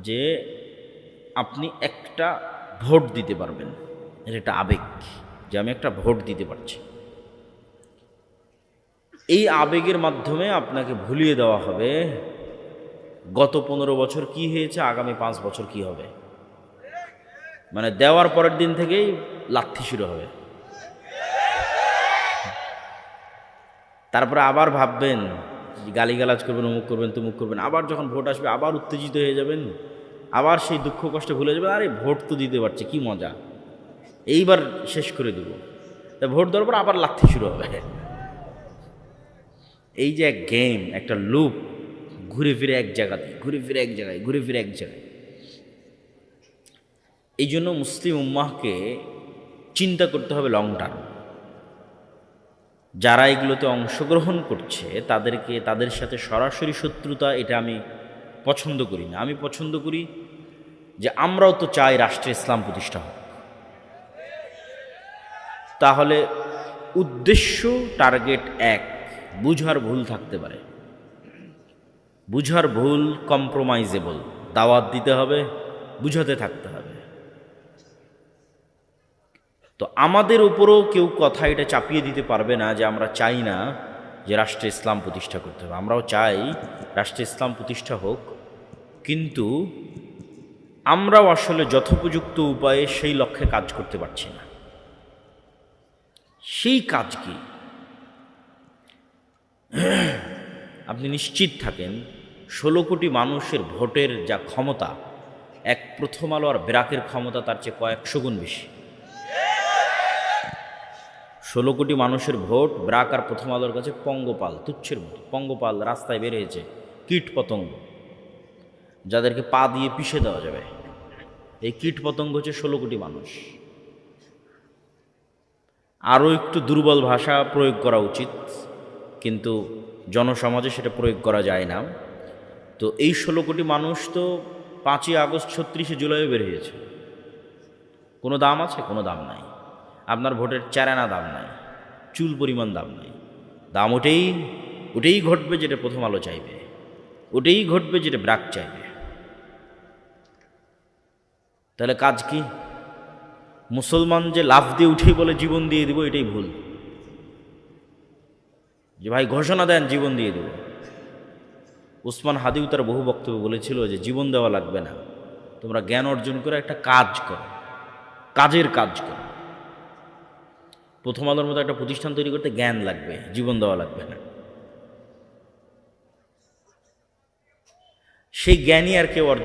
যে আপনি একটা ভোট দিতে পারবেন, এটা একটা আবেগ যে আমি একটা ভোট দিতে পারছি। এই আবেগের মাধ্যমে আপনাকে ভুলিয়ে দেওয়া হবে গত 15 বছর কি হয়েছে, আগামী 5 বছর কি হবে। মানে দেওয়ার পরের দিন থেকেই লাথি শুরু হবে। তারপরে আবার ভাববেন, গালিগালাজ করবেন, অমুক করবেন, তুমুক করবেন। আবার যখন ভোট আসবে আবার উত্তেজিত হয়ে যাবেন, আবার সেই দুঃখ কষ্ট ভুলে যাবেন। আরে ভোট তো দিতে পারছে, কি মজা, এইবার শেষ করে দেব। তা ভোট দেওয়ার পর আবার লাথি শুরু হবে। এই যে এক গেম, একটা লুপ, ঘুরে ফিরে এক জায়গাতে, ঘুরে ফিরে এক জায়গায়, ঘুরে ফিরে এক জায়গায়। এই জন্য মুসলিম উম্মাহকে চিন্তা করতে হবে লং টার্ম। যারা এগুলোতে অংশগ্রহণ করছে তাদেরকে, তাদের সাথে সরাসরি শত্রুতা, এটা আমি পছন্দ করি না। আমি পছন্দ করি যে আমরাও তো চাই রাষ্ট্রে ইসলাম প্রতিষ্ঠা হোক। তাহলে উদ্দেশ্য, টার্গেট এক, বুঝার ভুল থাকতে পারে, বুঝার ভুল কম্প্রোমাইজেবল, দাওয়াত দিতে হবে, বুঝাতে থাকতে হবে। তো আমাদের উপরও কেউ কথা এটা চাপিয়ে দিতে পারবে না যে আমরা চাই না যে রাষ্ট্রে ইসলাম প্রতিষ্ঠা করতে হবে। আমরাও চাই রাষ্ট্রে ইসলাম প্রতিষ্ঠা হোক, কিন্তু আমরাও আসলে যথোপযুক্ত উপায়ে সেই লক্ষ্যে কাজ করতে পারছি না। সেই কাজ কি? আপনি নিশ্চিত থাকেন 16 কোটি মানুষের ভোটের যা ক্ষমতা, এক প্রথম আলো আর ব্র্যাকের ক্ষমতা তার চেয়ে কয়েকশো গুণ বেশি। 16 কোটি মানুষের ভোট, ব্র্যাক আর প্রথম আলোর কাছে পঙ্গপাল, তুচ্ছের মতো। পঙ্গপাল রাস্তায় বের হয়েছে, কীট পতঙ্গ, যাদেরকে পা দিয়ে পিষে দেওয়া যাবে। এই কীট পতঙ্গ হচ্ছে 16 কোটি মানুষ। আরও একটু দুর্বল ভাষা প্রয়োগ করা উচিত, কিন্তু জনসমাজে সেটা প্রয়োগ করা যায় না। তো এই 16 কোটি মানুষ তো 5ই আগস্ট 36শে জুলাইও বের হয়েছে। কোনো দাম আছে? কোনো দাম নাই। আপনার ভোটের চারানা দাম নাই, চুল পরিমাণ দাম নাই। দাম ওটাই ঘটবে যেটা প্রথম আলো চাইবে, ওটাই ঘটবে যেটা ব্র্যাক চাইবে। তাহলে কাজ কি? মুসলমান যে লাফ দিয়ে উঠেই বলে জীবন দিয়ে দিব, এটাই ভুল। যে ভাই ঘোষণা দেন জীবন দিয়ে দেব। উসমান হাদিও তার বহু বক্তব্য বলেছিল যে জীবন দেওয়া লাগবে না, তোমরা জ্ঞান অর্জন করে একটা কাজ করো, কাজের কাজ করো। প্রথম আলোর মতো একটা প্রতিষ্ঠান তৈরি করতে জ্ঞান লাগবে, জীবন দেওয়া লাগবে না। সেই জ্ঞানই আর কেউ অর্জন